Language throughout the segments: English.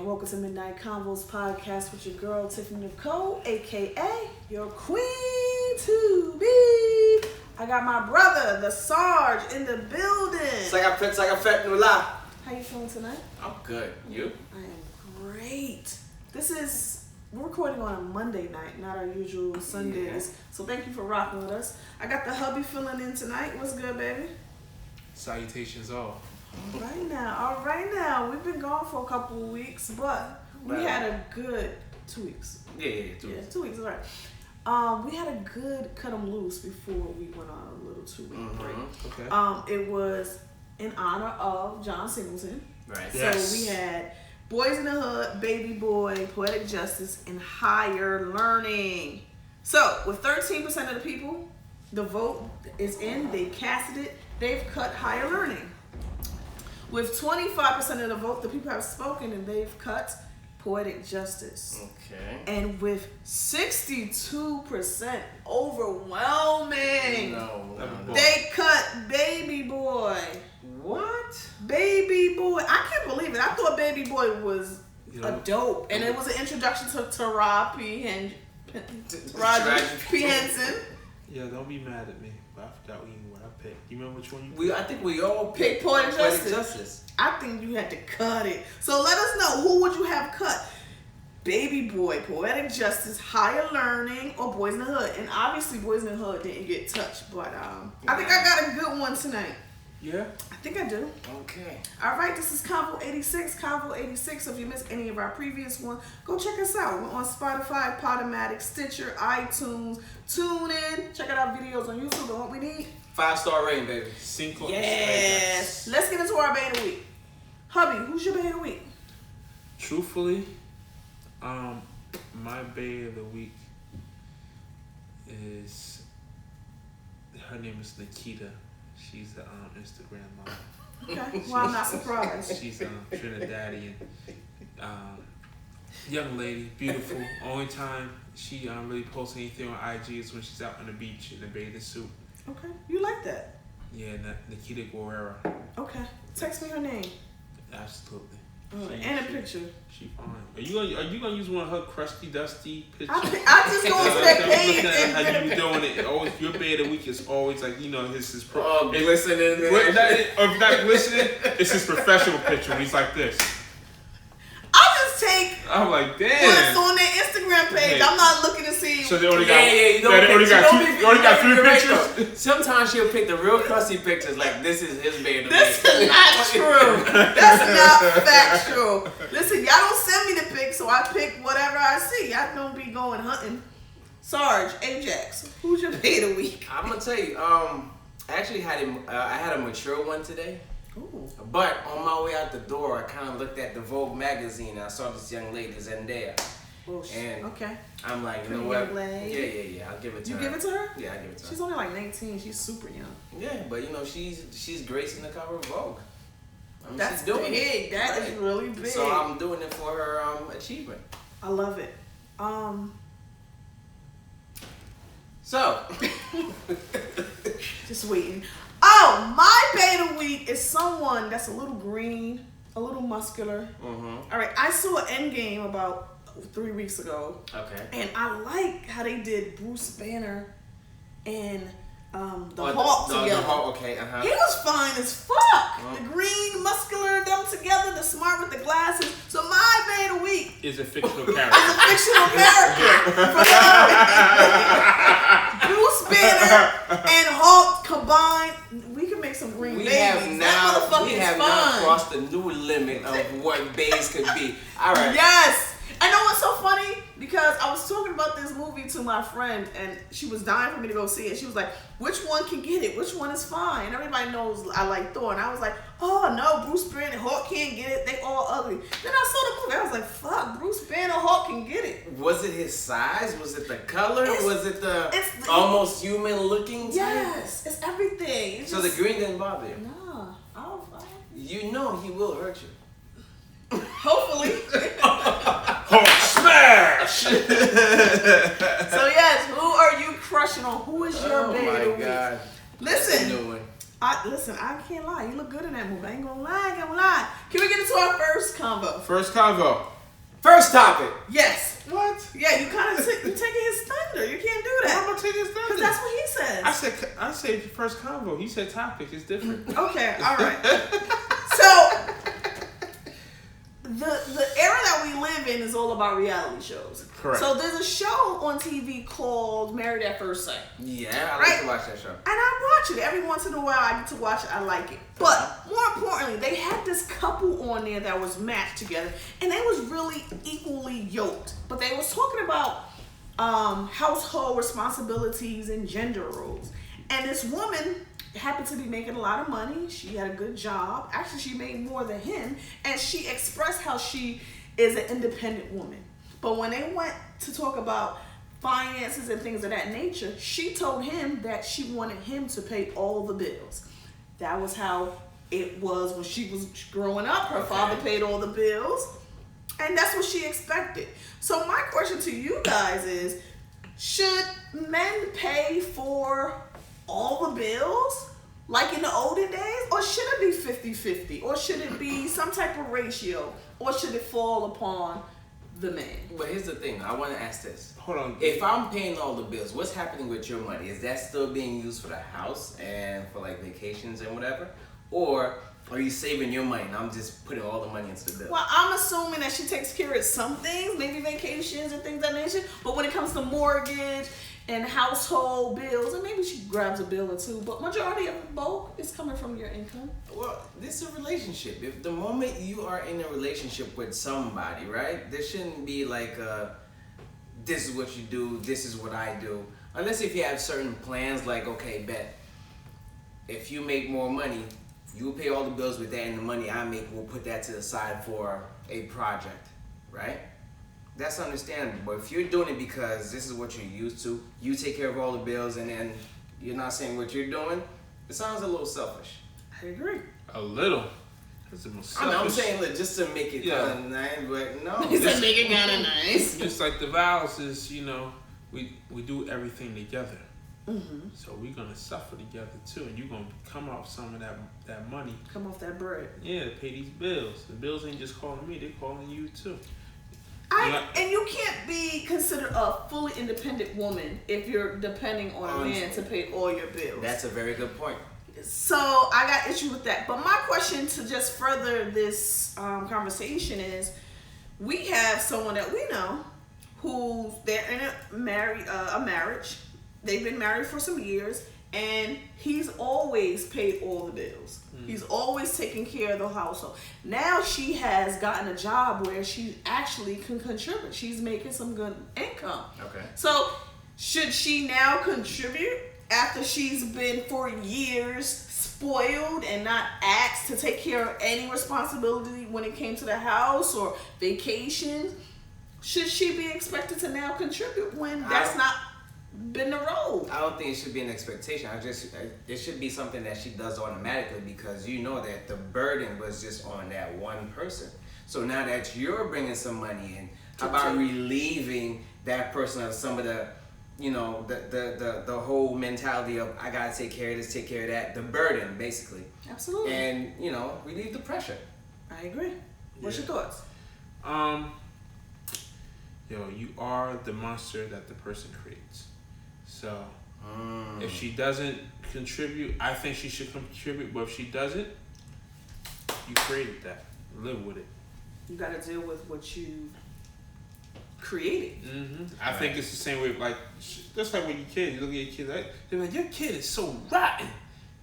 and welcome to Midnight Convo's podcast with your girl Tiffany Nicole, aka your queen to be. I got my brother, the Sarge, in the building. How you feeling tonight? I'm good. You? I am great. We're recording on a Monday night, not our usual Sundays. Yeah. So thank you for rocking with us. I got the hubby filling in tonight. What's good, baby? Salutations all. All right now. We've been gone for a couple of weeks, but we had a good 2 weeks. Yeah, 2 weeks. 2 weeks, all right. We had a good cut 'em loose before we went on a little 2 week break. Okay. It was in honor of John Singleton. Right. Yes. So we had Boys in the Hood, Baby Boy, Poetic Justice, and Higher Learning. So with 13% of the people, the vote is in. They casted it. They've cut Higher Learning. With 25% of the vote, the people have spoken and they've cut Poetic Justice. Okay. And with 62% overwhelming, they cut Baby Boy. What? Baby Boy. I can't believe it. I thought Baby Boy was a dope. And it was an introduction to Taraji P. Henson. Yeah, don't be mad at me. But I forgot what I picked. You remember which one you picked? I think we all picked Poetic Justice. I think you had to cut it. So let us know, who would you have cut? Baby Boy, Poetic Justice, Higher Learning, or Boys in the Hood? And obviously Boys in the Hood didn't get touched, but I think I got a good one tonight. Yeah? I think I do. Okay. All right, this is Convo 86. Convo 86. So if you missed any of our previous ones, go check us out. We're on Spotify, Podomatic, Stitcher, iTunes. Tune in. Check out our videos on YouTube. And what we need? 5-star rating, baby. Cinco. Yes. Let's get into our Bay of the Week. Hubby, who's your Bay of the Week? Truthfully, my Bay of the Week is, her name is Nikita. She's the Instagram model. Okay. Well, I'm not surprised. She's Trinidadian. Young lady, beautiful. Only time she really posts anything on IG is when she's out on the beach in a bathing suit. Okay. You like that? Yeah, Nikita Guerrera. Okay. Text me her name. Absolutely. And a picture. She fine. Are you gonna use one of her crusty, dusty pictures? I just go to that page and how you be doing it. Always, your Bay of the Week is always like, his pro. Oh, glistening. If not glistening, it's his professional picture when he's like this. I'll just take I'm like, damn. what's on their Instagram page. I'm not looking to see. So they only got three pictures. Sometimes she'll pick the real crusty pictures, like this is his Bay of the Week. This is not true. That's not factual. Listen, y'all don't send me the pic, so I pick whatever I see. I don't be going hunting. Sarge, Ajax, who's your Bay of the Week? I'm gonna tell you. I actually had I had a mature one today. Ooh. But on my way out the door, I kind of looked at the Vogue magazine. And I saw this young lady, Zendaya. Oh, and okay. I'm like, you know what? Yeah. I'll give it to her. You give it to her? Yeah, I give it to her. She's only like 19. She's super young. Yeah, but she's gracing the cover of Vogue. That's she's doing big. That is really big. So I'm doing it for her achievement. I love it. So, just waiting. Oh, my Bay of the Week is someone that's a little green, a little muscular. Mm-hmm. All right, I saw Endgame about 3 weeks ago. Okay. And I like how they did Bruce Banner and the Hulk together. The Hulk, okay, He was fine as fuck. The green, muscular, them together, the smart with the glasses. So my Bay of the Week is a fictional character. Is a fictional character. Bruce Banner and Hulk combined, we can make some green babies. We have now crossed the new limit of what bays could be. All right. Yes. I know what's so funny? Because I was talking about this movie to my friend and she was dying for me to go see it. She was like, which one can get it? Which one is fine? And everybody knows I like Thor. And I was like, oh no, Bruce Banner and Hulk can't get it. They all ugly. Then I saw the movie. I was like, fuck, Bruce Banner, Hulk can get it. Was it his size? Was it the color? Was it the almost human looking type? Yes, it's everything. So the green didn't bother you? No. You know he will hurt you. Hopefully. Hulk smash! So yes, who are you crushing on? Who is your baby of the week? God. Listen, Listen, I can't lie. You look good in that movie. I ain't gonna lie. Can we get into our first convo? First convo. First topic. Yes. What? Yeah, you kind of you're taking his thunder. You can't do that. I'm gonna take his thunder. Because that's what he says. I said first convo. He said topic. It's different. Okay, all right. So the era that we live in is all about reality shows. Correct. So there's a show on TV called Married at First Sight. Yeah, I like to watch that show. And I watch it every once in a while. I get to watch it. I like it. But more importantly, they had this couple on there that was matched together, and they was really equally yoked. But they was talking about household responsibilities and gender roles. And this woman happened to be making a lot of money. She had a good job. Actually, she made more than him, and she expressed how she is an independent woman. But when they went to talk about finances and things of that nature, she told him that she wanted him to pay all the bills. That was how it was when she was growing up. Her father paid all the bills, and that's what she expected. So my question to you guys is, should men pay for all the bills like in the olden days, or should it be 50-50, or should it be some type of ratio, or should it fall upon the man? But here's the thing. I want to ask this. Hold on. If I'm paying all the bills, what's happening with your money? Is that still being used for the house and for like vacations and whatever? Or are you saving your money and I'm just putting all the money into the bill? Well, I'm assuming that she takes care of some things, maybe vacations and things of that nature. But when it comes to mortgage and household bills, and maybe she grabs a bill or two, but majority of the bulk is coming from your income. Well, this is a relationship. If the moment you are in a relationship with somebody, right, there shouldn't be like this is what you do, this is what I do. Unless if you have certain plans like, okay, bet, if you make more money, you will pay all the bills with that, and the money I make, we'll put that to the side for a project, right? That's understandable. But if you're doing it because this is what you're used to, you take care of all the bills, and then you're not saying what you're doing, it sounds a little selfish. I agree. A little. That's the most I mean, I'm selfish. saying, look, just to make it kind of nice, but no. He said make it kind of nice. Just like the vows is, we do everything together. Mm-hmm. So we're gonna suffer together too, and you're gonna come off some of that money. Come off that bread. Yeah, to pay these bills. The bills ain't just calling me; they're calling you too. And you can't be considered a fully independent woman if you're depending on a man to pay all your bills. That's a very good point. So I got issue with that. But my question to just further this conversation is, we have someone that we know who they're in a marriage. They've been married for some years, and he's always paid all the bills. He's always taking care of the household. Now she has gotten a job where she actually can contribute. She's making some good income. Okay. So should she now contribute after she's been for years spoiled and not asked to take care of any responsibility when it came to the house or vacations? Should she be expected to now contribute when that's not been the role? I don't think it should be an expectation. It should be something that she does automatically, because you know that the burden was just on that one person. So now that you're bringing some money in, how about relieving that person of some of the, the whole mentality of I gotta take care of this, take care of that, the burden basically. Absolutely. And relieve the pressure. I agree. What's your thoughts? You are the monster that the person creates. So if she doesn't contribute, I think she should contribute. But if she doesn't, you created that. Live with it. You got to deal with what you created. Mm-hmm. I think it's the same way. Like just like with your kids, you look at your kids. They're like, your kid is so rotten,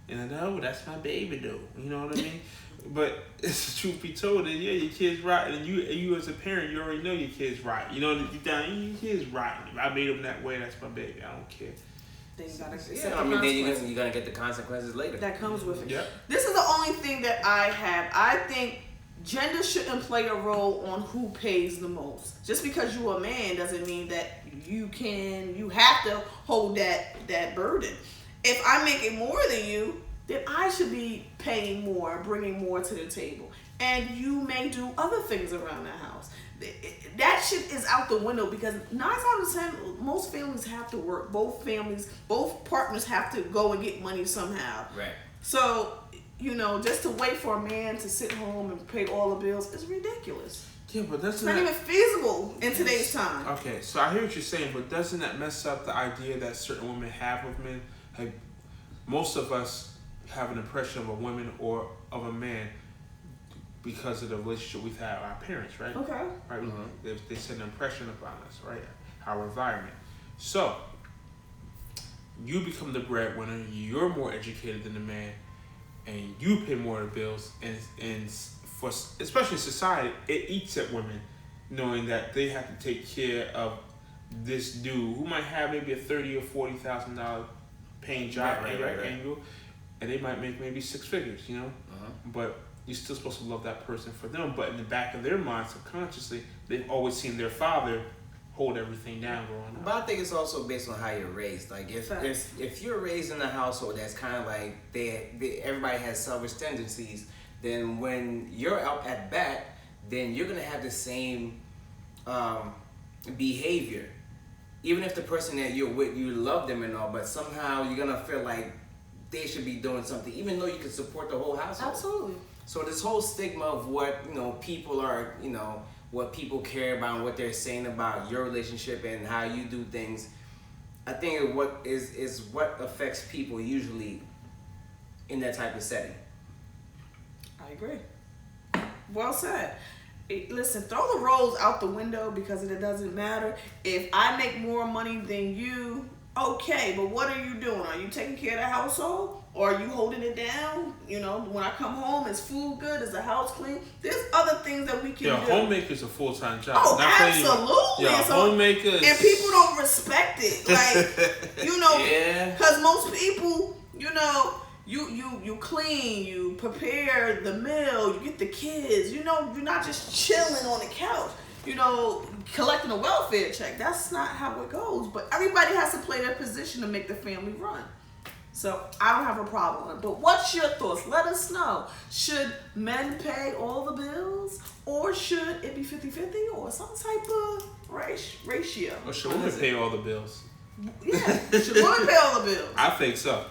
and I know that's my baby though. You know what I mean? But it's the truth be told, that your kid's rotten, and you as a parent, you already know your kid's rotten. You know your kid's rotten. If I made him that way, that's my baby. I don't care. Then you gotta then you're gonna get the consequences later. That comes with it. Yep. This is the only thing that I have. I think gender shouldn't play a role on who pays the most. Just because you're a man doesn't mean that you have to hold that burden. If I'm making more than you, then I should be paying more, bringing more to the table. And you may do other things around the house. That shit is out the window, because 9 out of 10, most families have to work. Both partners have to go and get money somehow. Right. So, just to wait for a man to sit home and pay all the bills is ridiculous. Yeah, but that's It's not even feasible in today's time. Okay, so I hear what you're saying, but doesn't that mess up the idea that certain women have with men? Like, most of us have an impression of a woman or of a man because of the relationship we've had with our parents, right? Okay. Right. They set an impression upon us, right? Our environment. So you become the breadwinner. You're more educated than the man, and you pay more of the bills. And for especially society, it eats at women, knowing that they have to take care of this dude who might have maybe a $30,000 or $40,000 paying job annual, and they might make maybe six figures, But you're still supposed to love that person for them. But in the back of their mind, subconsciously, they've always seen their father hold everything down growing up. But I think it's also based on how you're raised. Like if you're raised in a household that's kind of like everybody has selfish tendencies, then when you're out at bat, then you're gonna have the same behavior. Even if the person that you're with, you love them and all, but somehow you're gonna feel like they should be doing something, even though you can support the whole household. Absolutely. So this whole stigma of what people are, what people care about and what they're saying about your relationship and how you do things, I think what is what affects people usually in that type of setting. I agree. Well said. Listen, throw the roles out the window because it doesn't matter. If I make more money than you, okay, but what are you doing? Are you taking care of the household? Or are you holding it down? When I come home, is food good? Is the house clean? There's other things that we can do. Homemaker's a full-time job. Oh, absolutely. Homemaker is... And people don't respect it. Like, Yeah. Because most people, you clean, you prepare the meal, you get the kids, you're not just chilling on the couch, collecting a welfare check. That's not how it goes. But everybody has to play their position to make the family run. So I don't have a problem with it. But what's your thoughts? Let us know. Should men pay all the bills? Or should it be 50-50 or some type of ratio? Or should women pay all the bills? Yeah. Should women pay all the bills? I think so.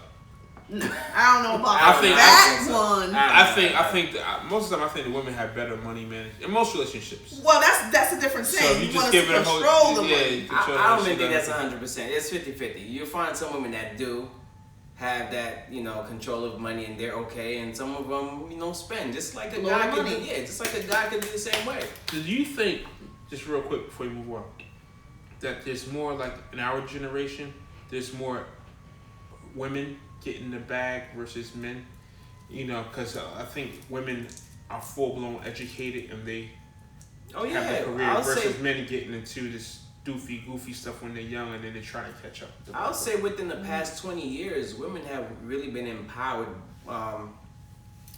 No, I don't know about that. I think that most of the time I think the women have better money management in most relationships. Well, that's a different thing. So you just give it a whole money. I don't think that's 100%. It's 50-50. You'll find some women that do have that, control of money and they're okay, and some of them, spend just like a guy can do. Yeah, just like a guy can do the same way. Do you think, just real quick before you move on, that there's more like in our generation, there's more women getting the bag versus men? Because I think women are full blown educated and they have a career versus men getting into this goofy stuff when they're young and then they try to catch up. I'll say within the past 20 years, women have really been empowered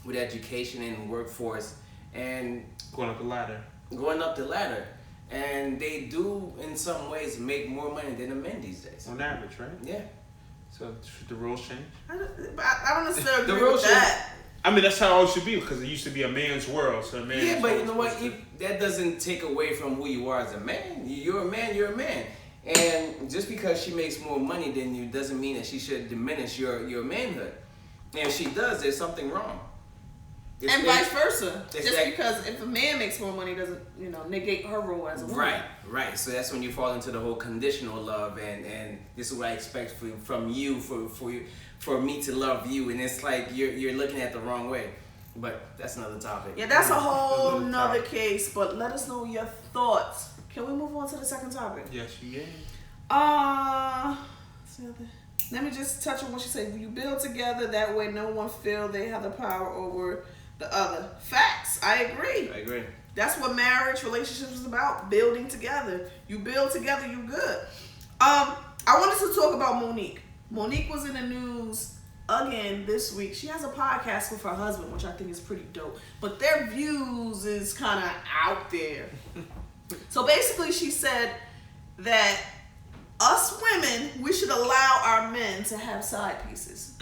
with education and workforce and going up the ladder. And they do, in some ways, make more money than the men these days. On average, right? Yeah. So should the rules change? I don't necessarily agree with that. I mean, that's how it always should be because it used to be a man's world. So but you know what? That doesn't take away from who you are as a man. You're a man. You're a man. And just because she makes more money than you doesn't mean that she should diminish your manhood. And if she does, there's something wrong. And vice versa. Just because if a man makes more money doesn't, negate her role as a woman. Right. So that's when you fall into the whole conditional love and this is what I expect from you for me to love you, and it's like you're looking at the wrong way. But that's another topic. Yeah, that's a whole nother case. But let us know your thoughts. Can we move on to the second topic? Yes, you can. Let me just touch on what she said. You build together, that way no one feel they have the power over the other. Facts. I agree. That's what marriage, relationships is about. Building together. You build together, you good. I wanted to talk about Monique. Monique was in the news again this week. She has a podcast with her husband, which I think is pretty dope. But their views is kind of out there. So basically she said that us women, we should allow our men to have side pieces.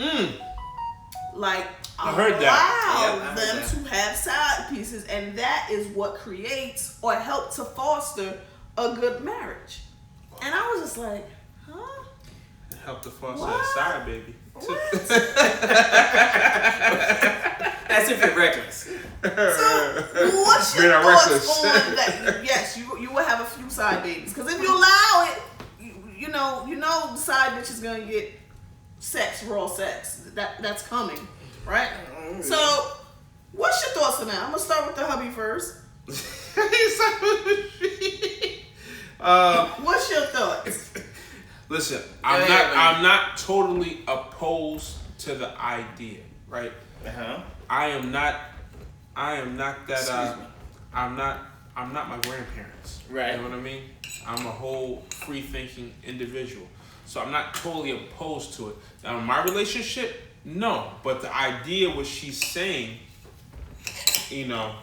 Like, allow them to have side pieces. And that is what creates or helps to foster a good marriage. And I was just like, huh? help to foster What? a side baby. What? That's if you're reckless. So, what's your Being thoughts reckless. on that? Yes, you will have a few side babies. Because if you allow it, you know the side bitch is gonna get sex, raw sex. That's coming, right? So, what's your thoughts on that? I'm gonna start with the hubby first. What's your thoughts? Listen, Yeah, I'm not totally opposed to the idea, right? Uh-huh. I am not that Excuse me. I'm not my grandparents. Right. You know what I mean? I'm a whole free thinking individual. So I'm not totally opposed to it. Now in my relationship, no. But the idea what she's saying, you know,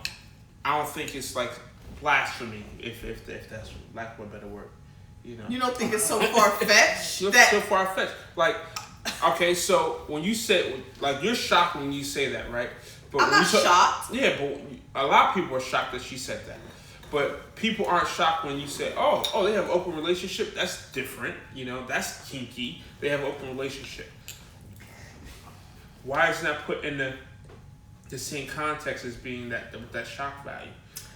I don't think it's like blasphemy, if that's lack of a better word. You know. You don't think it's so far fetched So that far fetched. Like, okay, so when you say, like, you're shocked when you say that, right? But I'm when not you shocked. Yeah, but a lot of people are shocked that she said that. But people aren't shocked when you say, oh, they have an open relationship. That's different. You know, that's kinky. They have an open relationship. Why is that put in the same context as being that shock value,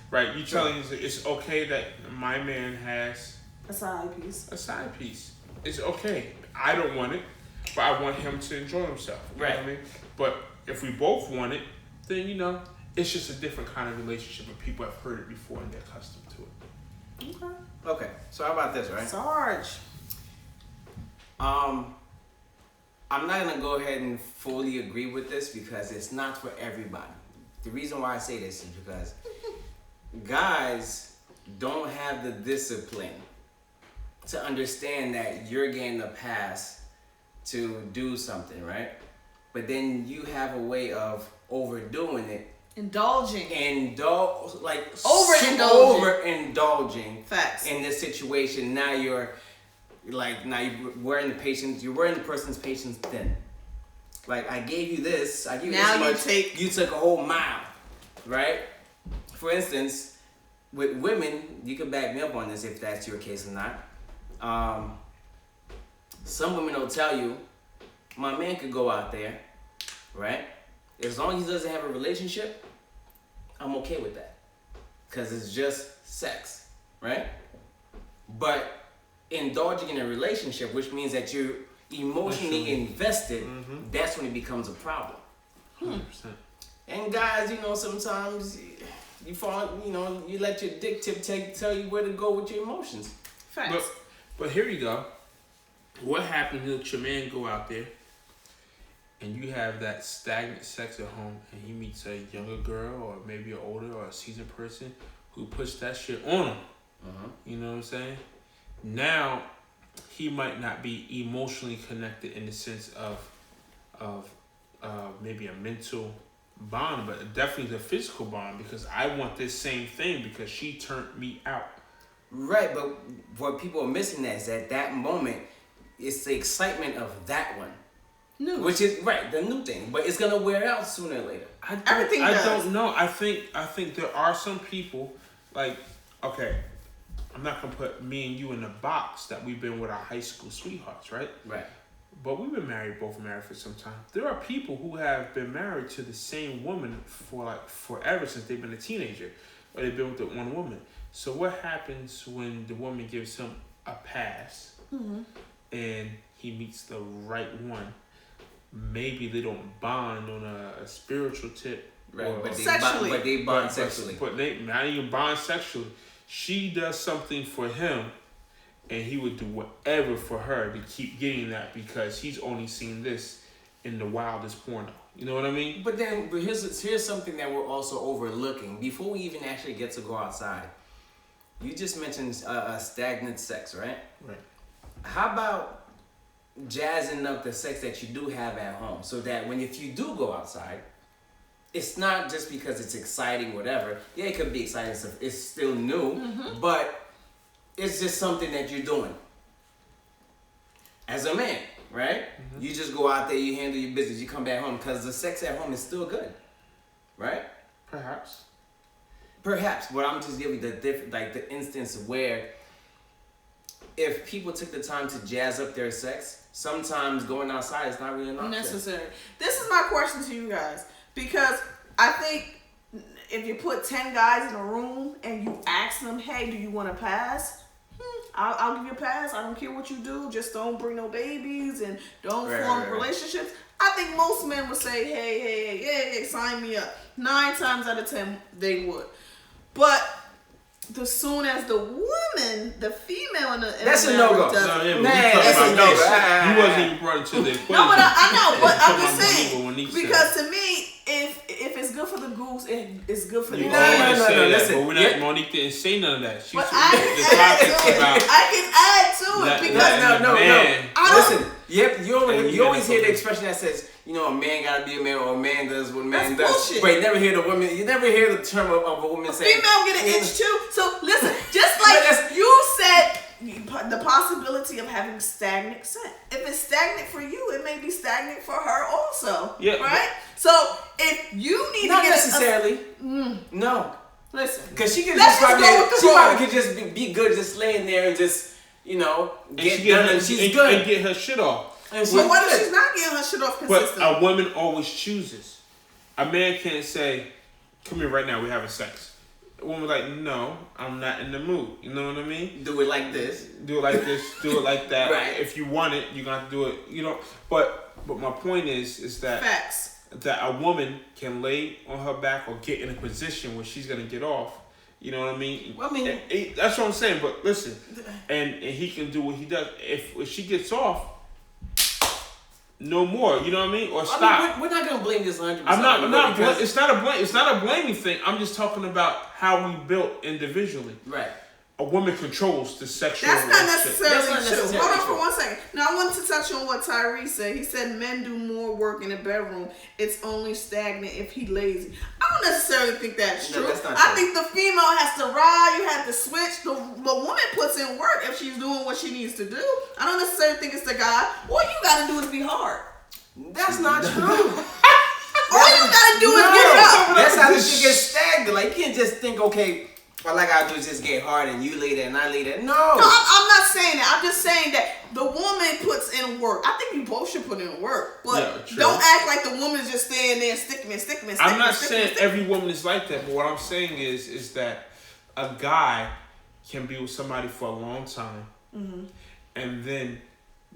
right? You telling us it's okay that my man has a side piece. a side piece. It's okay. I don't want it, but I want him to enjoy himself. You know what I mean? But if we both want it, then, you know, it's just a different kind of relationship, and people have heard it before and they're accustomed to it. Okay. Okay, so how about this, right? Sarge. I'm not gonna go ahead and fully agree with this because it's not for everybody. The reason why I say this is because guys don't have the discipline to understand that you're getting a pass to do something, right? But then you have a way of overdoing it. Indulging. Overindulging Facts. in this situation. Now you're wearing the person's patience thin. Like, I gave you this, I gave you Now this much, you took a whole mile, right? For instance, with women, you can back me up on this if that's your case or not. Some women will tell you, my man could go out there, right? As long as he doesn't have a relationship, I'm okay with that. Because it's just sex, right? But indulging in a relationship, which means that you're emotionally invested, that's when it becomes a problem. 100%. And guys, you know, sometimes you fall, you know, you let your dick tip tell you where to go with your emotions. Facts. But here you go. What happens if your man go out there and you have that stagnant sex at home and he meets a younger girl or maybe an older or a seasoned person who puts that shit on him? You know what I'm saying? Now, he might not be emotionally connected in the sense of maybe a mental bond, but definitely the physical bond, because I want this same thing because she turned me out. Right, but what people are missing is at that moment, it's the excitement of that one. New. Which is, right, the new thing. But it's going to wear out sooner or later. I does. don't know. I think there are some people, like, okay, I'm not going to put me and you in the box that we've been with our high school sweethearts, right? Right. But we've been both married for some time. There are people who have been married to the same woman for like forever since they've been a teenager, or they've been with the one woman. So what happens when the woman gives him a pass and he meets the right one? Maybe they don't bond on a spiritual tip. Right, but sexually. they bond sexually. But they not even bond sexually. She does something for him, and he would do whatever for her to keep getting that because he's only seen this in the wildest porno. You know what I mean? But here's something that we're also overlooking. Before we even actually get to go outside, you just mentioned stagnant sex, right? Right. How about jazzing up the sex that you do have at home so that if you do go outside, it's not just because it's exciting, whatever. Yeah, it could be exciting stuff. It's still new, but it's just something that you're doing as a man, right? You just go out there, you handle your business, you come back home because the sex at home is still good, right? Perhaps. But I'm just giving the instance where if people took the time to jazz up their sex, sometimes going outside is not really an option. Necessary. This is my question to you guys, because I think if you put 10 guys in a room and you ask them, hey, do you want to pass? I'll give you a pass. I don't care what you do. Just don't bring no babies and don't form relationships. I think most men would say, hey, sign me up. 9 times out of 10, they would. But the soon as the woman, the female in the that's a no-go. You wasn't even brought into the equation. No, but I know. But I'm just saying, because to me, if it's good for the goose, it's good for the goose. No, listen. But we're not, Monique didn't say none of that. She but I can add to it because no. Listen, you always hear the expression that says, you know, a man gotta be a man, or a man does what a man does. Bullshit. But you never hear the woman. You never hear the term of a woman saying. Female get an itch too. So listen, just like you said, the possibility of having stagnant sex. If it's stagnant for you, it may be stagnant for her also. Yeah. Right. So if you need not to get necessarily. No. Listen, because she can just probably could just be good, just laying there and just get done, and she's good and get her shit off. And so what if she's not getting her shit off consistently? But a woman always chooses. A man can't say, "Come here right now, we're having sex." A woman's like, "No, I'm not in the mood." You know what I mean? Do it like this. Do it like this. Do it like that. Right. If you want it, you're gonna have to do it. You know. But my point is that facts. That a woman can lay on her back or get in a position where she's gonna get off. You know what I mean? Well, I mean, that's what I'm saying. But listen, and he can do what he does. If she gets off, no more. You know what I mean? Or stop. I mean, we're not gonna blame this 100%. I'm not. It's not a blame. It's not a blaming thing. I'm just talking about how we built individually. Right. A woman controls the sexual. That's not necessarily true. Hold on for 1 second. Now I wanted to touch on what Tyree said. He said men do more work in the bedroom. It's only stagnant if he lazy. I don't necessarily think that's true. That's not I true. think the female has to ride. You have to switch. The woman puts in work if she's doing what she needs to do. I don't necessarily think it's the guy. All you gotta do is be hard. That's not true. All you gotta do is get up. That's how this shit gets stagnant. Like you can't just think, okay, all I gotta do is just get hard and you lay there and I lay there. No, I'm not saying that. I'm just saying that the woman puts in work. I think you both should put in work, but don't act like the woman's just staying there and sticking me. I'm not saying every woman is like that, but what I'm saying is that a guy can be with somebody for a long time, and then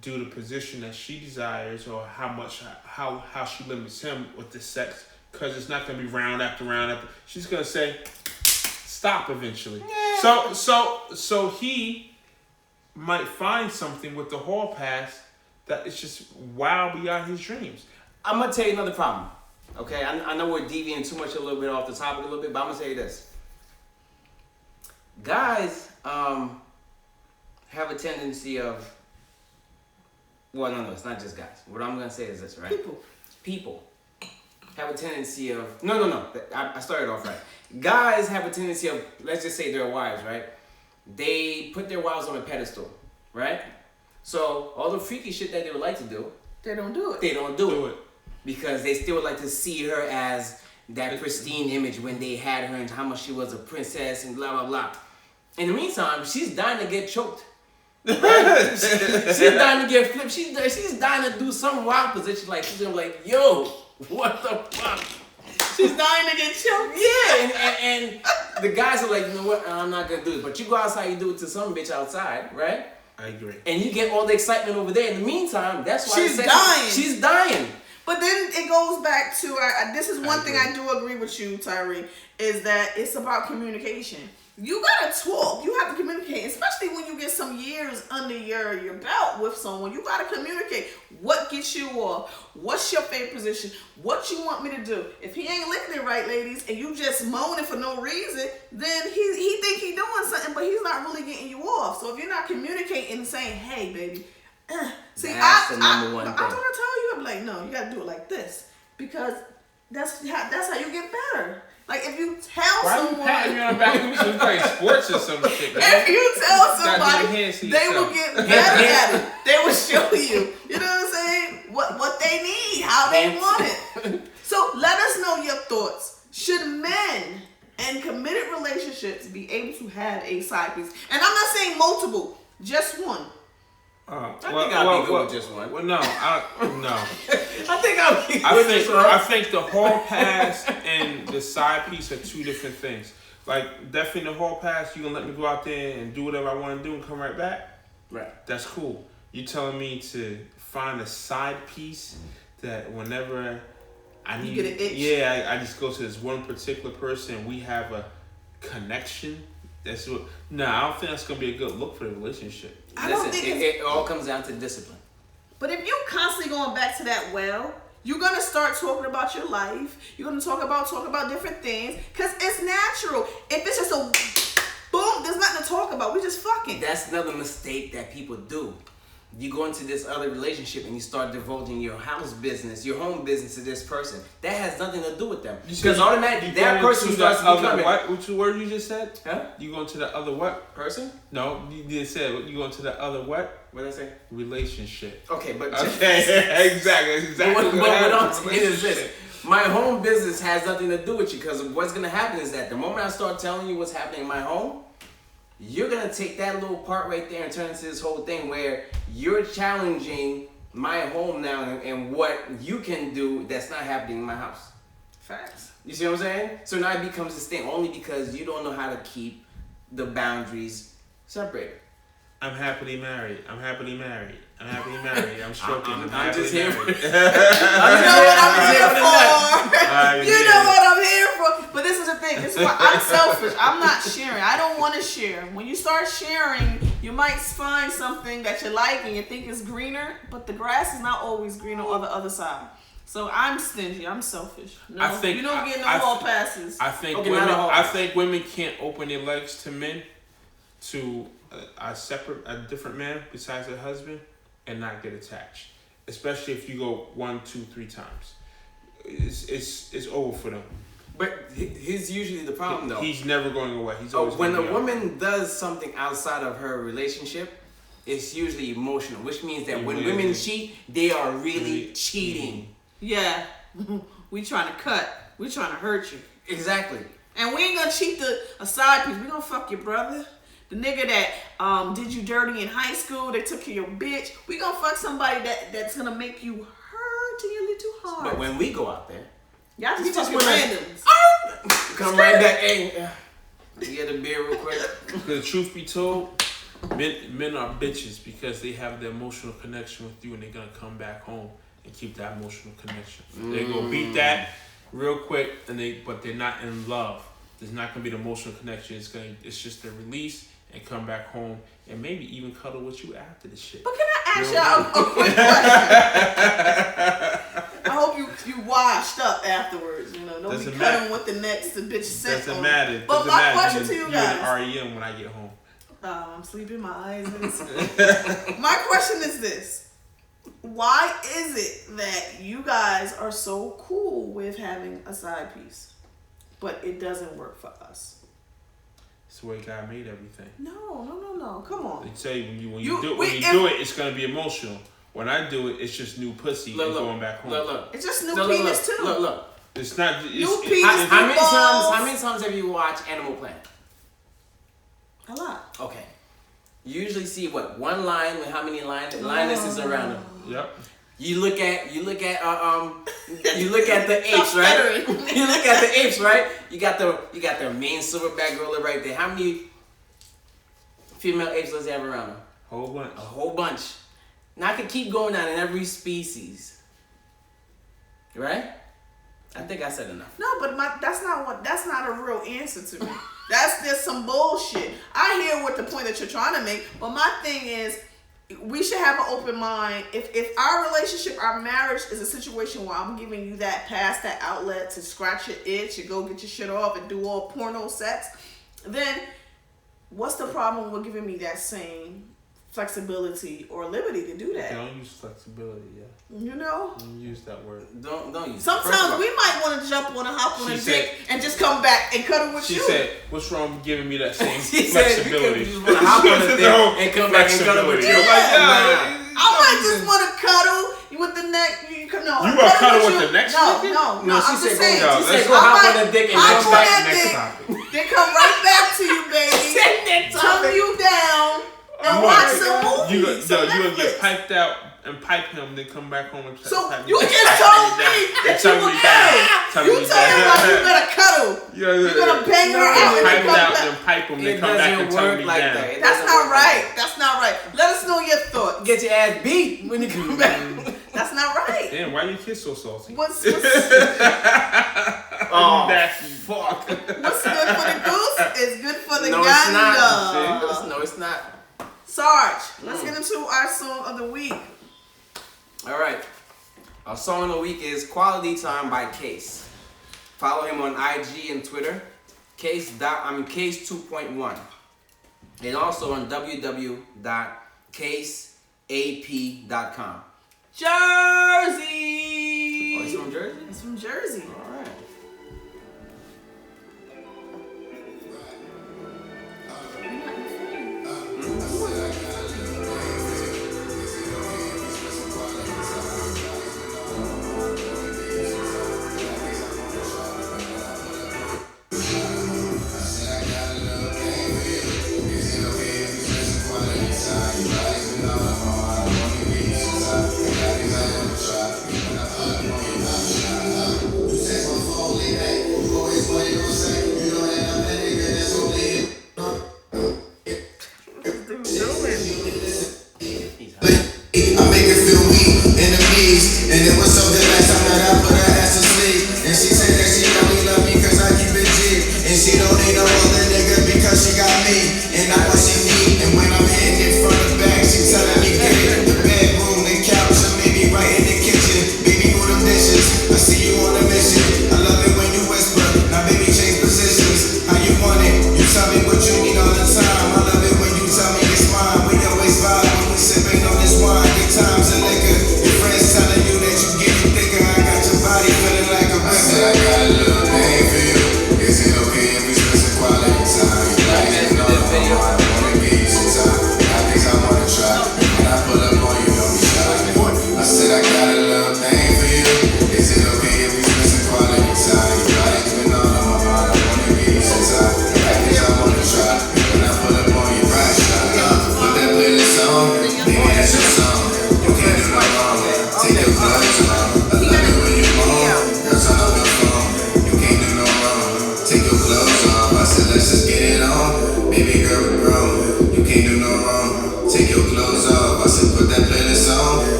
do the position that she desires or how she limits him with the sex, because it's not gonna be round after round after. She's gonna say stop eventually. Yeah. So he might find something with the hall pass that is just wild beyond his dreams. I'm gonna tell you another problem. Okay, I know we're deviating too much a little bit off the topic a little bit, but I'm gonna tell you this. Guys have a tendency of, well, no, it's not just guys. What I'm gonna say is this, right? People have a tendency of, no. I started off right. Guys have a tendency of, let's just say their wives, right? They put their wives on a pedestal, right? So all the freaky shit that they would like to do, they don't do it. They don't do it because they still would like to see her as that pristine image when they had her and how much she was a princess and blah blah blah. In the meantime, she's dying to get choked. Right? she's dying to get flipped. She's dying to do some wild position, like she's gonna be like, yo, what the fuck? She's dying to get choked. Yeah, and the guys are like, you know what? I'm not gonna do it. But you go outside, you do it to some bitch outside, right? I agree. And you get all the excitement over there. In the meantime, that's why she's dying. She's dying. But then it goes back to this is one thing I do agree with you, Tyree, is that it's about communication. You gotta talk. You have to communicate, especially when you get some years under your belt with someone. You gotta communicate. What gets you off? What's your favorite position? What you want me to do? If he ain't licking it right, ladies, and you just moaning for no reason, then he think he doing something, but he's not really getting you off. So if you're not communicating and saying, "Hey, baby," see, that's the number one thing. I'm gonna tell you, I'm like, no, you gotta do it like this because that's how you get better. Like if you tell someone, why are you patting me on the back of me? So you playing sports or some shit, man. If you tell somebody, they will get better at it. They will show you. You know what I'm saying? What they need, how they want it. So let us know your thoughts. Should men in committed relationships be able to have a side piece? And I'm not saying multiple. Just one. I think I'll be good with just one. Well, no. I think I'll be good with just one. I think the hall pass and the side piece are two different things. Like, definitely the hall pass, you gonna let me go out there and do whatever I want to do and come right back? Right. That's cool. You telling me to find a side piece that whenever I need, you get an itch. yeah, I just go to this one particular person and we have a connection. That's what. Nah, I don't think that's gonna be a good look for the relationship. I don't think it all comes down to discipline. But if you constantly going back to that well, you're gonna start talking about your life. You're gonna talk about different things, cause it's natural. If it's just a boom, there's nothing to talk about. We just fucking. That's another mistake that people do. You go into this other relationship and you start divulging your house business, your home business to this person. That has nothing to do with them. Because automatically that person starts becoming. What? Which word you just said? Huh? You going to the other what? Person? No, you just said you going to the other what? What did I say? Relationship. Okay, but okay, exactly. But what I'm saying is this: my home business has nothing to do with you. Because what's gonna happen is that the moment I start telling you what's happening in my home, you're gonna take that little part right there and turn it into this whole thing where you're challenging my home now and what you can do that's not happening in my house. Facts. You see what I'm saying? So now it becomes this thing only because you don't know how to keep the boundaries separated. I'm happily married. I'm stroking. I'm just here. You know what I'm here for. You know what I'm here for. But this is the thing. This is why I'm selfish. I'm not sharing. I don't want to share. When you start sharing, you might find something that you like and you think is greener, but the grass is not always greener on the other side. So I'm stingy. I'm selfish. No, you don't get no hall passes. I think women can't open their legs to men, to a different man besides their husband, and not get attached. Especially if you go 1, 2, 3 times, it's over for them. But here's usually the problem, though. He's never going away. He's always when going a to be woman does something outside of her relationship, it's usually emotional, which means that when women cheat, they are really cheating. Yeah, we trying to cut. We trying to hurt you. Exactly. And we ain't gonna cheat a side piece. We gonna fuck your brother. The nigga that did you dirty in high school, they took care of your bitch. We gonna fuck somebody that's gonna make you hurt till your little heart. But when we go out there, y'all just fucking randoms. Come right back. Hey, get a beer real quick. The truth be told, men are bitches because they have the emotional connection with you, and they're gonna come back home and keep that emotional connection. They go beat that real quick, but they're not in love. There's not gonna be the emotional connection. It's just a release and come back home and maybe even cuddle with you after the shit. But can I ask y'all a quick question? I hope you washed up afterwards. You know, don't be cuddling with the next bitch scent. Doesn't matter. But my question to you guys. You're an REM when I get home. I'm sleeping. My eyes. My question is this: why is it that you guys are so cool with having a side piece, but it doesn't work for us? It's the way God made everything. No. Come on. They say when you do it, it's gonna be emotional. When I do it, it's just new pussy and going back home. Look. It's just new penis too. Look. It's not. New penis. How many times have you watched Animal Planet? A lot. Okay. You usually see one lion with how many lionesses around them. Yep. You look at the apes, right? You look at the apes, right? You got their main silverback gorilla right there. How many female apes does they have around them? A whole bunch. Now I could keep going down in every species. Right? I think I said enough. No, but that's not a real answer to me. That's just some bullshit. I hear what the point that you're trying to make, but my thing is, we should have an open mind. If our relationship, our marriage is a situation where I'm giving you that pass, that outlet to scratch your itch and go get your shit off and do all porno sex, then what's the problem with giving me that same flexibility or liberty to do that? Don't use flexibility, yeah. You know? Don't use that word. Don't use it. Sometimes we might want to jump on and hop on a dick and just come back and cuddle with you. She said, what's wrong with giving me that same flexibility? She said, you just want to hop on a dick and come back and cuddle with you. I might just want to cuddle with the neck. You want to cuddle with the next nigga? No, I'm just saying. She said, go hop on a dick and come back. Next topic. Then come right back to you, baby. Turn you down. and watch some You movies. gonna get piped out and pipe him, then come back home and So pipe you him. just told me that you would cuddle. You told him like you gonna cuddle. You're gonna bang her out and pipe then out, come then back. pipe him, then It come back and doesn't tell work me like down. that. It That's doesn't not work like right. That's not right. Let us know your thoughts. Get your ass beat when you come back. That's not right. Damn, why you kiss so salty? What's Oh, fuck. What's good for the goose is good for the No, it's not. gander. No, it's not. Sarge, let's get into our song of the week. All right. Our song of the week is Quality Time by Case. Follow him on IG and Twitter. Case 2.1. And also on www.caseap.com. Jersey. Oh, he's from Jersey? It's from Jersey. All right.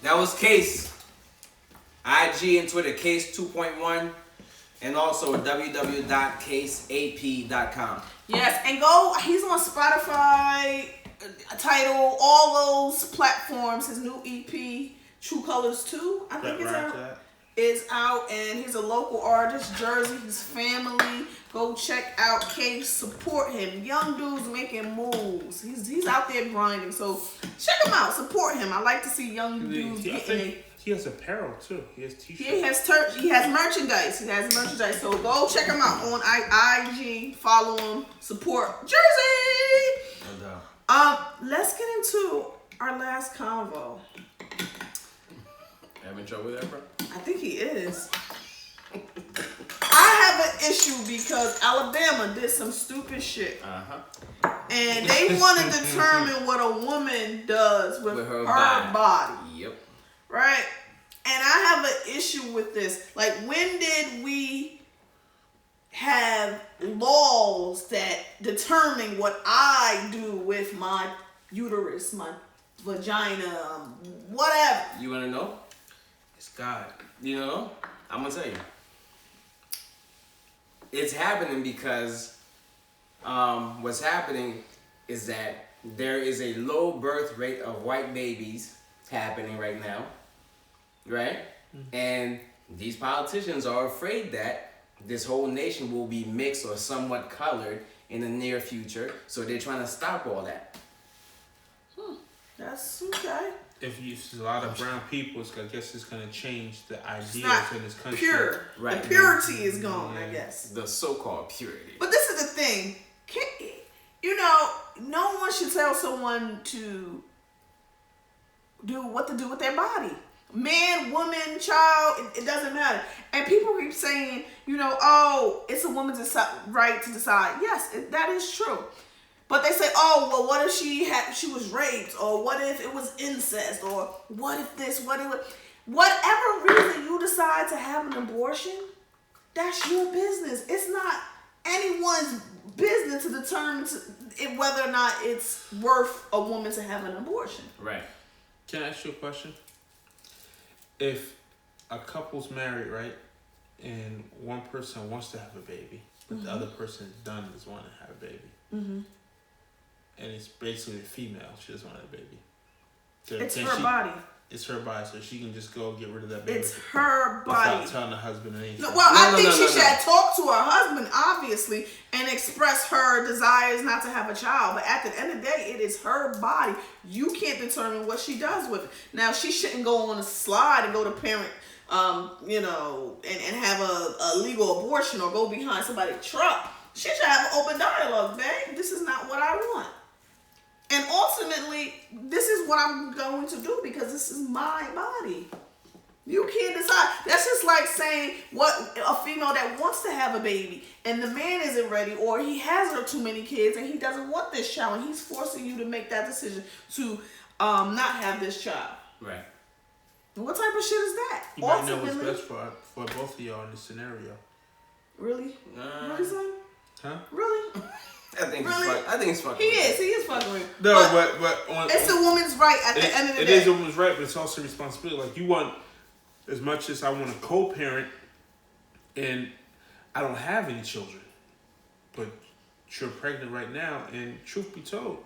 That was Case. IG and Twitter, Case 2.1. And also www.caseap.com. Yes, and go. He's on Spotify, Tidal, all those platforms. His new EP, True Colors 2, I think is out, and he's a local artist, Jersey. His family. Go check out Case. Support him. Young dude's making moves. He's out there grinding. So check him out. Support him. I like to see young dudes getting it. He has apparel too. He has t-shirts. He has merchandise. So go check him out on IG. Follow him. Support Jersey. No doubt. Let's get into our last convo. Having trouble with that, bro? I think he is. I have an issue because Alabama did some stupid shit. And they want to determine what a woman does with her body. Yep. Right? And I have an issue with this. Like, when did we have laws that determine what I do with my uterus, my vagina, whatever? You want to know? It's God. You know? I'm gonna tell you. It's happening because what's happening is that there is a low birth rate of white babies happening right now, right? And these politicians are afraid that this whole nation will be mixed or somewhat colored in the near future, so they're trying to stop all that. That's okay. If there's a lot of brown people, I guess it's going to change the ideas in this country. Pure. Right. The purity is gone, I guess. The so-called purity. But this is the thing. You know, no one should tell someone to do what to do with their body. Man, woman, child, it doesn't matter. And people keep saying, you know, oh, it's a woman's right to decide. Yes, that is true. But they say, oh, well, what if she was raped? Or what if it was incest? Or what if this, whatever reason you decide to have an abortion, that's your business. It's not anyone's business to determine whether or not it's worth a woman to have an abortion. Right. Can I ask you a question? If a couple's married, right, and one person wants to have a baby, but the other person is done doesn't want to have a baby, and it's basically a female, she doesn't want to have a baby. So it's her body. It's her body, so she can just go get rid of that baby. It's her body. Without telling the husband anything. No, well, I think she should talk to her husband, obviously, and express her desires not to have a child. But at the end of the day, it is her body. You can't determine what she does with it. Now, she shouldn't go on a slide and go to parent, you know, and have a legal abortion or go behind somebody's truck. She should have an open dialogue, babe. This is not what I want. And ultimately, this is what I'm going to do because this is my body. You can't decide. That's just like saying what a female that wants to have a baby and the man isn't ready, or he has her too many kids and he doesn't want this child, and he's forcing you to make that decision to not have this child. Right. What type of shit is that? You might know what's best for both of y'all in this scenario. Really? Really, son? Huh? Really? I think it's fucking. He is fucking with. No, but it's a woman's right at the end of the day. It is a woman's right, but it's also a responsibility. Like, you want, as much as I want to co-parent, and I don't have any children, but you're pregnant right now, and truth be told,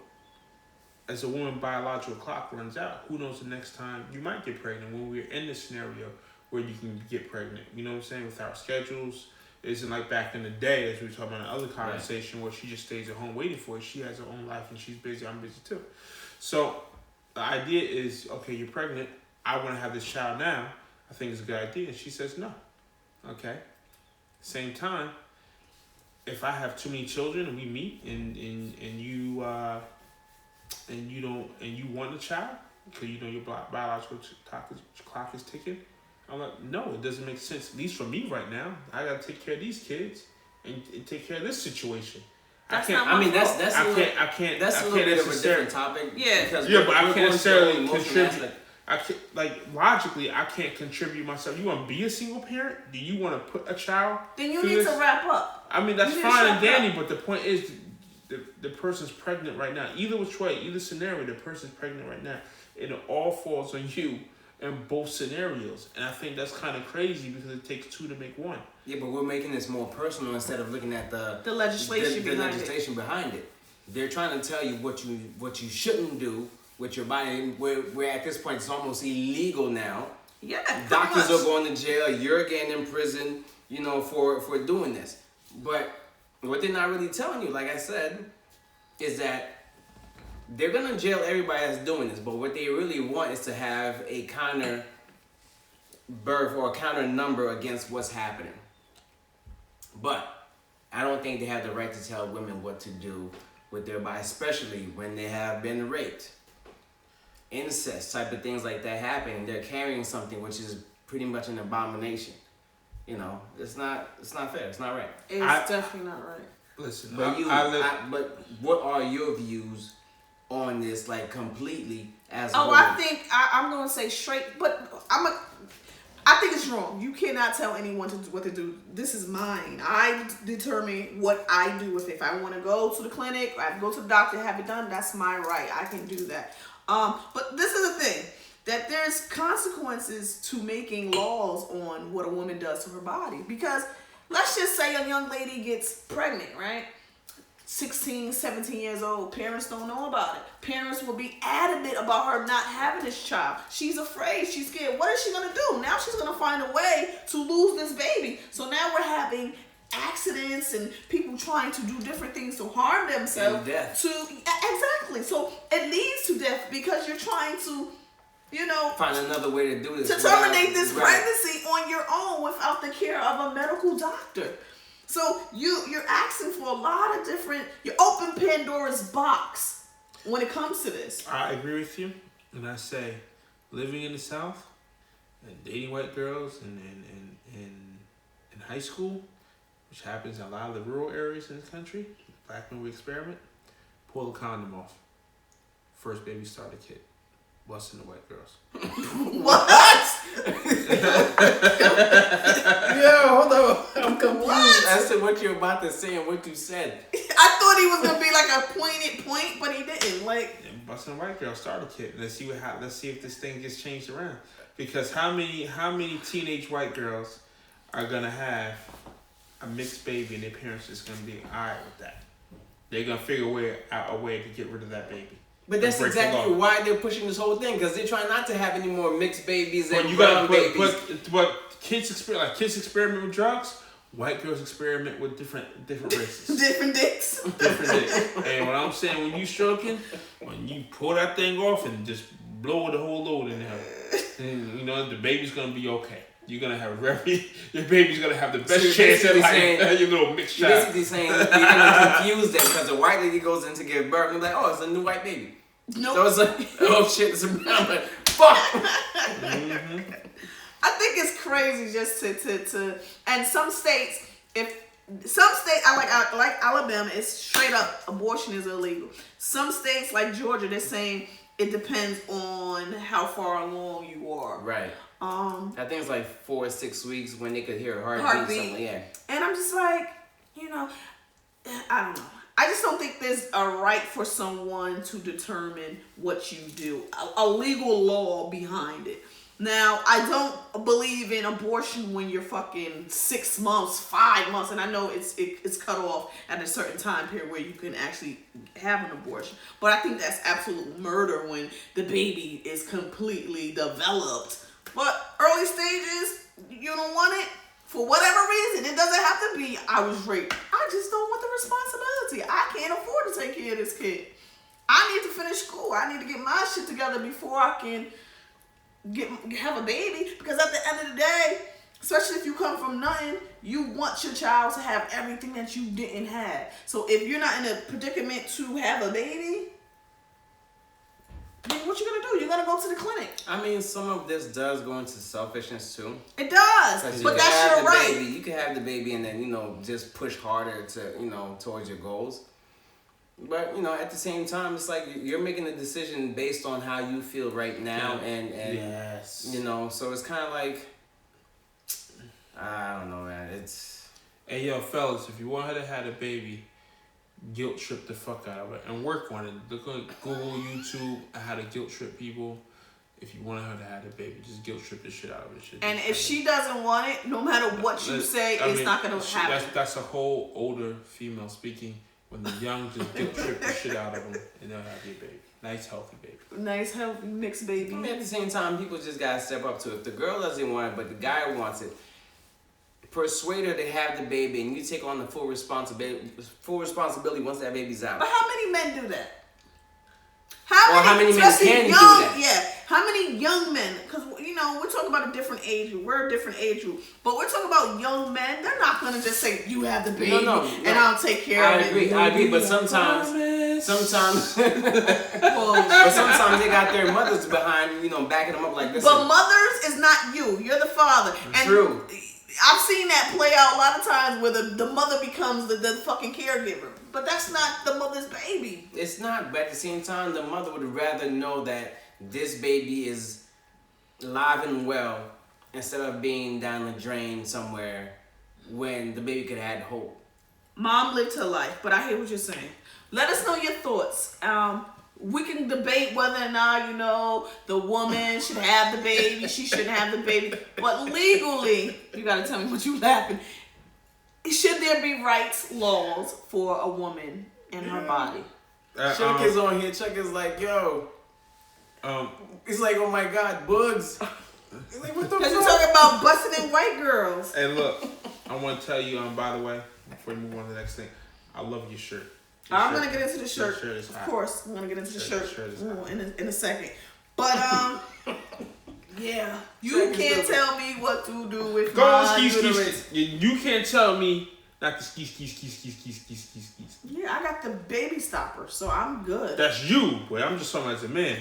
as a woman, biological clock runs out. Who knows the next time you might get pregnant when we're in this scenario where you can get pregnant. You know what I'm saying? With our schedules. It isn't like back in the day, as we were talking about in the other conversation, where she just stays at home waiting for it. She has her own life and she's busy. I'm busy too. So the idea is, okay, you're pregnant. I want to have this child now. I think it's a good idea. And she says no. Okay. Same time, if I have too many children and we meet and you want a child because you know your biological clock is ticking. I'm like, no, it doesn't make sense. At least for me right now, I gotta take care of these kids and take care of this situation. That's a little bit of a different topic. Yeah, but I can't necessarily contribute. Logically, I can't contribute myself. You want to be a single parent? Do you want to put a child? Then you need to wrap up. I mean, that's fine and dandy, but the point is, the person's pregnant right now. Either which way, either scenario, the person's pregnant right now, and it all falls on you. In both scenarios, and I think that's kind of crazy because it takes two to make one. Yeah, but we're making this more personal instead of looking at the legislation behind it. They're trying to tell you what you shouldn't do with your body. Where at this point it's almost illegal now. Yeah, doctors are going to jail. You're getting in prison, you know, for doing this. But what they're not really telling you, like I said, is that they're going to jail everybody that's doing this, but what they really want is to have a counter birth or a counter number against what's happening. But I don't think they have the right to tell women what to do with their body, especially when they have been raped. Incest, type of things like that happen, and they're carrying something which is pretty much an abomination. You know, it's not fair. It's not right. It's definitely not right. Listen, but but what are your views on this, like, completely as a woman? I think I'm going to say straight, but I think it's wrong. You cannot tell anyone what to do. This is mine. I determine what I do with it. If I want to go to the clinic, or I have to go to the doctor, have it done, that's my right. I can do that. But this is the thing, that that there's consequences to making laws on what a woman does to her body. Because let's just say a young lady gets pregnant, right? 16, 17 years old. Parents don't know about it. Parents will be adamant about her not having this child. She's afraid. She's scared. What is she going to do? Now she's going to find a way to lose this baby. So now we're having accidents and people trying to do different things to harm themselves. And death. Exactly. So it leads to death because you're trying to, find another way to do this. To terminate this pregnancy on your own without the care of a medical doctor. So you're asking for a lot of different. You open Pandora's box when it comes to this. I agree with you, and I say, living in the South and dating white girls and in high school, which happens in a lot of the rural areas in this country, black men will experiment. Pull the condom off. First baby starter kit. Busting the white girls. What? Yo, hold on. I'm confused What? as to what you're about to say and what you said. I thought he was gonna be like a pointed point, but he didn't. Like, busting the white girl starter kit. Let's see if this thing gets changed around. Because how many teenage white girls are gonna have a mixed baby and their parents is gonna be alright with that? They're gonna figure out a way to get rid of that baby. But that's exactly why they're pushing this whole thing, because they're trying not to have any more mixed babies and brown babies. But kids experiment with drugs. White girls experiment with different races. different dicks. Different dicks. And what I'm saying, when you stroking, when you pull that thing off and just blow the whole load in there, and, the baby's gonna be okay. You're gonna have your baby's gonna have the best chance at life. Your little mixed child. You're basically saying you're gonna confuse them because a white lady goes in to give birth and they're like, oh, it's a new white baby. Nope. So it's like, oh shit, it's a brown baby. Fuck. Mm-hmm. I think it's crazy just to and some states, I like Alabama, it's straight up abortion is illegal. Some states like Georgia, they're saying it depends on how far along you are. Right. I think it's like 4 or 6 weeks when they could hear a heartbeat. Something, yeah. And I'm just like, I don't know. I just don't think there's a right for someone to determine what you do. A legal law behind it. Now, I don't believe in abortion when you're fucking 6 months, 5 months, and I know it's cut off at a certain time period where you can actually have an abortion. But I think that's absolute murder when the baby is completely developed. But early stages, you don't want it for whatever reason. It doesn't have to be I was raped. I just don't want the responsibility. I can't afford to take care of this kid. I need to finish school. I need to get my shit together before I can have a baby, because at the end of the day, especially if you come from nothing, you want your child to have everything that you didn't have. So if you're not in a predicament to have a baby, then what you gonna do? You're gonna go to the clinic. I mean, some of this does go into selfishness too. It does, but that's your right. Baby. You can have the baby and then just push harder to towards your goals. But at the same time, it's like you're making a decision based on how you feel right now, and yes, so it's kind of like, I don't know, man. It's hey yo, fellas, if you want her to have a baby, guilt trip the fuck out of it and work on it. Look on Google, YouTube, how to guilt trip people. If you want her to have a baby, just guilt trip the shit out of it. Shit. And if she doesn't want it, no matter what you say, it's not gonna happen. That's a whole older female speaking. When the young just guilt trip the shit out of them and they'll have your baby. Nice, healthy baby. Nice, healthy, mixed baby. I mean, at the same time, people just gotta step up to it. If the girl doesn't want it, but the guy wants it, persuade her to have the baby, and you take on the full responsibility once that baby's out. But how many men do that? How many men can do that? Yeah, how many young men? Because we're talking about a different age group. We're a different age group, but we're talking about young men. They're not gonna just say you have the baby and I'll take care of it. I agree, but sometimes, but sometimes they got their mothers behind, backing them up like this. But mothers is not you. You're the father. And true. I've seen that play out a lot of times where the mother becomes the fucking caregiver. But that's not the mother's baby. It's not, but at the same time, the mother would rather know that this baby is alive and well instead of being down the drain somewhere when the baby could have had hope. Mom lived her life, but I hear what you're saying. Let us know your thoughts. We can debate whether or not, the woman should have the baby, she shouldn't have the baby. But legally, you gotta tell me what you laughing. Should there be rights, laws for a woman and her body? Chuck is on here. Chuck is like, yo. It's like, oh my God, bugs. He's like, what the fuck? Because you're talking about busting in white girls. And look, I want to tell you, by the way, before we move on to the next thing, I love your shirt. I'm going to get into the shirt. Your shirt is hot. Of course, I'm going to get into the shirt in a second. But, yeah, you can't tell me what to do with my uterus. You can't tell me not to ski. Yeah, I got the baby stopper, so I'm good. That's you, boy. I'm just talking as a man.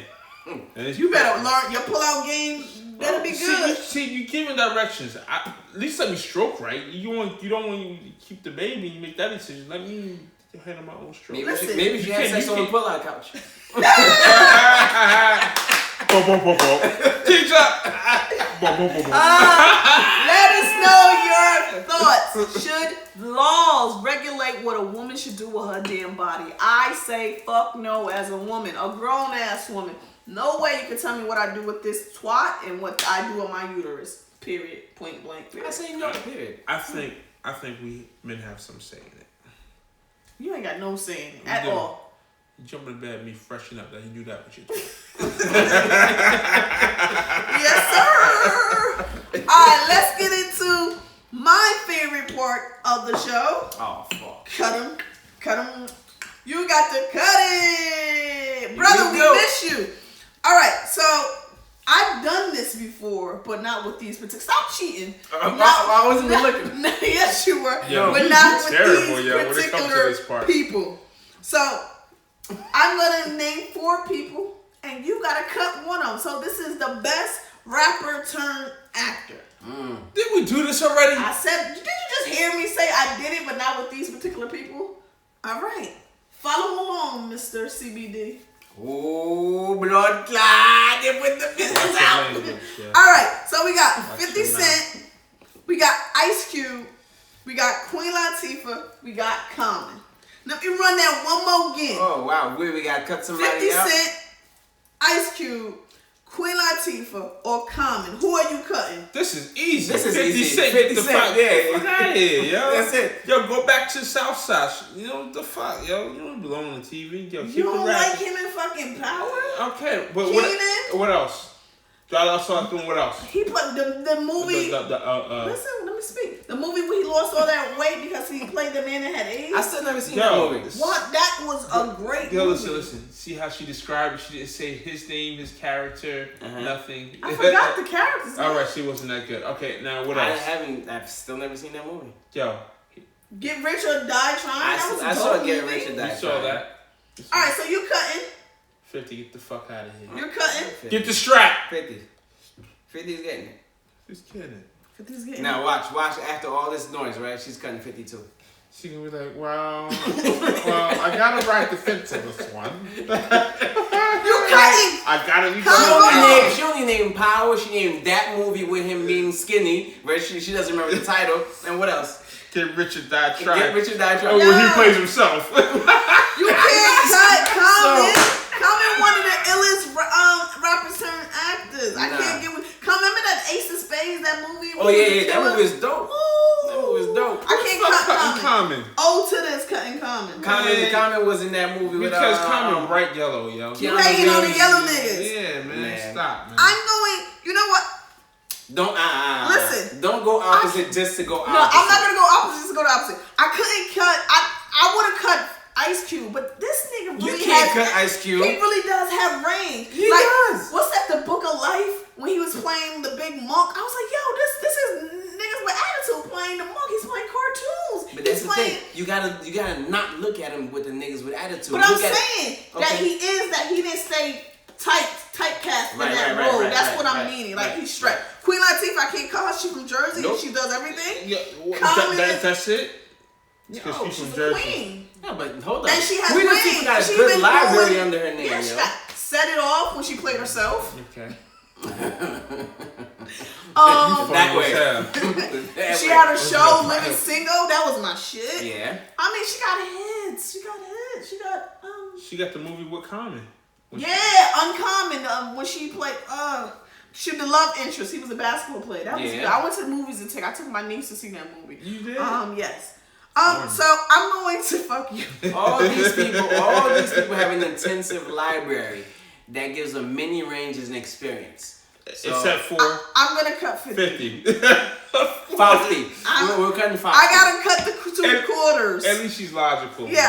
You better learn your pull-out game. Better be good. See, you giving directions. At least let me stroke right. You don't want to keep the baby. You make that decision. Let me handle my own stroke. Maybe she had sex on the pull-out couch. Teacher. Let us know your thoughts. Should laws regulate what a woman should do with her damn body? I say fuck no as a woman, a grown-ass woman. No way you can tell me what I do with this twat and what I do with my uterus. Period. Point blank. Period. I say no. Period. I think we men have some say in it. You ain't got no say in it at all. You jump in bed, me freshen up. That you do that with your Yes, sir. All right, let's get into my favorite part of the show. Oh fuck. Cut him. You got to cut it, brother. We miss you. All right, so I've done this before, but not with these particular. Stop cheating. I wasn't looking. Yes, you were. Yo, but not with terrible, these when it comes to this particular part. people. So I'm gonna name 4 people, and you gotta cut one of them. So this is the best rapper turned actor. Did we do this already? I said, did you just hear me say I did it, but not with these particular people? All right. Follow along, Mr. CBD. Oh, blood clot. They put the business out. All right. So we got 50 Cent. We got Ice Cube. We got Queen Latifah. We got Common. Let me run that one more again. Oh, wow. We got to cut somebody 50 out. 50 Cent, Ice Cube, Queen Latifah, or Common. Who are you cutting? This is easy. 50 Cent. 50 Get the Cent, fuck out of here, yo. That's it. Yo, go back to the South Side. You know what the fuck, yo? You don't belong on the TV. Yo, keep You don't the rap. like him in fucking Power? Okay, but Keenan? what else? I saw doing what else? He put the movie. Listen, let me speak. The movie where he lost all that weight because he played the man that had AIDS. I still never seen that movie. What? That was a great movie. Listen. See how she described it? She didn't say his name, his character, nothing. I forgot the characters. All right, she wasn't that good. Okay, now what else? I've still never seen that movie. Yo. Get Rich or Die Trying. I saw Get Rich or Die Trying. You saw that? All right, so you cutting. 50, get the fuck out of here. You're cutting. 50. Get the strap. 50. 50's getting it. Who's kidding? 50's getting Now watch after all this noise, right? She's cutting 52. She gonna be like, well, I gotta ride the fence on this one. You cutting. I gotta be She only named Power. She named that movie with him being skinny, right? She doesn't remember the title. And what else? Get Richard Die Trying. Get Richard Die Trying. Oh, when he plays himself. You can't cut Common. Common one of the illest rappers turned actors. I can't get with. Remember that Ace of Spades, that movie? Oh yeah, that movie was dope. Ooh. That movie was dope. I can't cut Common. Oh, to this cutting Common. Common was in that movie with because Common bright yellow, yo. You hating on the yellow niggas. Yeah, man. Stop, man. I'm going. You know what? Don't listen. Don't go opposite just to go opposite. No, I'm not gonna go opposite just to go to opposite. I couldn't cut. I would have cut Ice Cube, but this nigga really You can't cut Ice Cube. He really does have range. He does. What's that? The Book of Life when he was playing the big monk. I was like, yo, this is niggas with attitude playing the monk. He's playing cartoons. But that's the thing. You gotta not look at him with the niggas with attitude. But I'm saying that he didn't stay typecast in that role. That's what I'm meaning. Like he's straight. Queen Latifah, I can't call her. She's from Jersey. Nope. She does everything. Yeah, that's it. Because she's from Jersey. Queen. No, but hold on. And she has Queen range. Latifah got a She good been library doing- under her name, Yeah, she yo. got Set It Off when she played herself. Okay. That way. She had a show, Living Single. That was my shit. Yeah. I mean, she got hits. She got She got the movie with Common. Yeah, Uncommon. When she played, she the love interest. He was a basketball player. That was good. I went to the movies and I took my niece to see that movie. You did? Yes. So I'm going to fuck you. All these people have an intensive library that gives them many ranges and experience. So, except for I'm gonna cut 50. 50. We're cutting 50. I gotta cut the 2 quarters. At least she's logical. Yeah,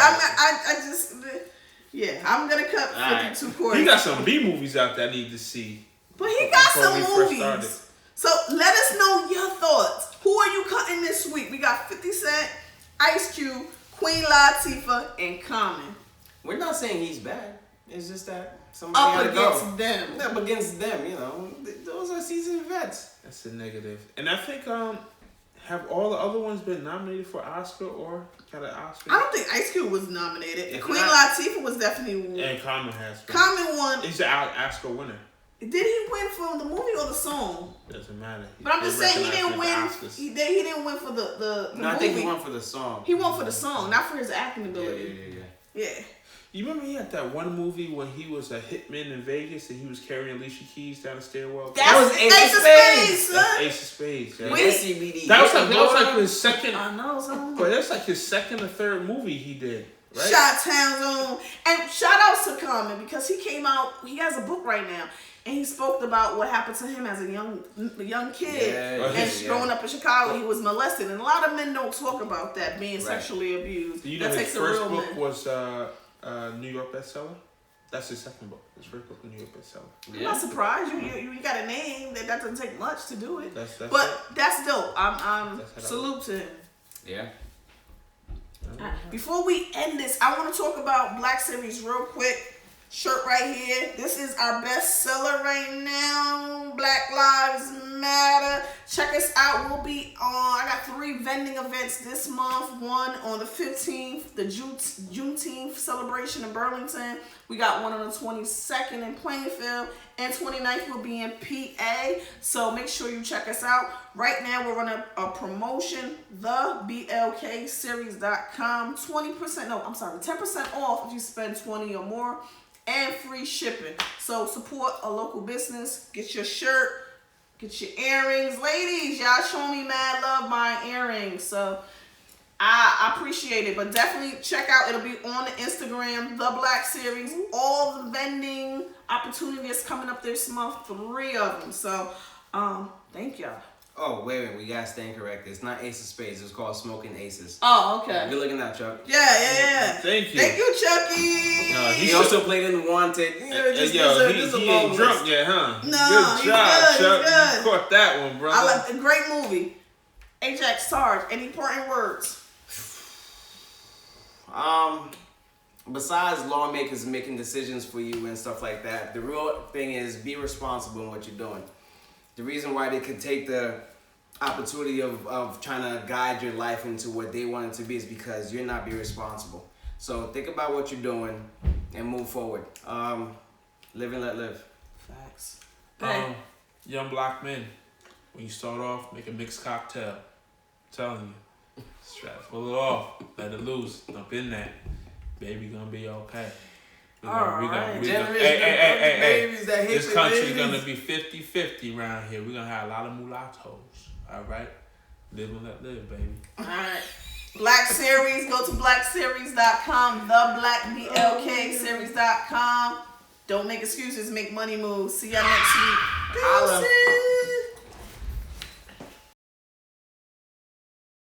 I'm gonna cut 52 quarters. He got some B movies out there I need to see. But he got some movies. So let us know your thoughts. Who are you cutting this week? We got 50 Cent, Ice Cube, Queen Latifah, and Common. We're not saying he's bad. It's just that somebody up against them. Up against them, you know. Those are seasoned vets. That's a negative. And I think have all the other ones been nominated for Oscar or got an Oscar? I don't think Ice Cube was nominated. Queen Latifah was definitely. And Common has been. Common won. He's an Oscar winner. Did he win for the movie or the song? Doesn't matter. But I'm just saying he didn't win. He didn't win for the No, I think he won for the song. He won for the song, not for his acting ability. Yeah. You remember he had that one movie when he was a hitman in Vegas and he was carrying Alicia Keys down the stairwell? That was Ace of Spades. That's Ace of Spades. Yeah. That was like his second. I know, son. But that's like his second or third movie he did. Right? Shot-Town Zone. And shout outs to Common because he came out, he has a book right now. And he spoke about what happened to him as a young kid. Growing up in Chicago, he was molested. And a lot of men don't talk about that, being sexually abused. You know, that his takes first a real book man. was New York bestseller. That's his second book. His first book was New York bestseller. I'm not surprised. You got a name that doesn't take much to do it. That's that's dope. I'm salute to him. Yeah. Before we end this, I want to talk about Black Series real quick. Shirt right here. This is our best seller right now. Black Lives Matter. Check us out. We'll be on. I got 3 vending events this month. One on the 15th, the Juneteenth celebration in Burlington. We got one on the 22nd in Plainfield. And 29th will be in PA. So make sure you check us out. Right now we're running a promotion, theblkseries.com. 10% off if you spend 20 or more. And free shipping. So support a local business. Get your shirt. Get your earrings. Ladies, y'all show me mad love buying earrings. So I appreciate it. But definitely check out. It'll be on the Instagram, The Black Series. All the vending opportunities coming up this month. 3 of them. So thank y'all. Oh, wait, we gotta stand corrected. It's not Ace of Spades. It's called Smoking Aces. Oh, okay. Good looking out, Chuck. Yeah. Thank you. Thank you, Chucky. He also played in Wanted. He ain't drunk yet, huh? No, good job, Chuck. He's good. You caught that one, brother. I like the great movie. Ajax Sarge. Any parting words? Besides lawmakers making decisions for you and stuff like that, the real thing is be responsible in what you're doing. The reason why they could take the opportunity of trying to guide your life into what they want it to be is because you're not being responsible. So think about what you're doing and move forward. Live and let live. Facts. Young black men, when you start off, make a mixed cocktail. I'm telling you. Pull it off. Let it loose. Dump in that. Baby gonna be okay. This country gonna be 50-50 around here. We're gonna have a lot of mulattoes. All right? Live and let live, baby. All right. Black Series, go to blackseries.com, theBlackBLKseries.com. Don't make excuses, make money moves. See y'all next week. Deuces.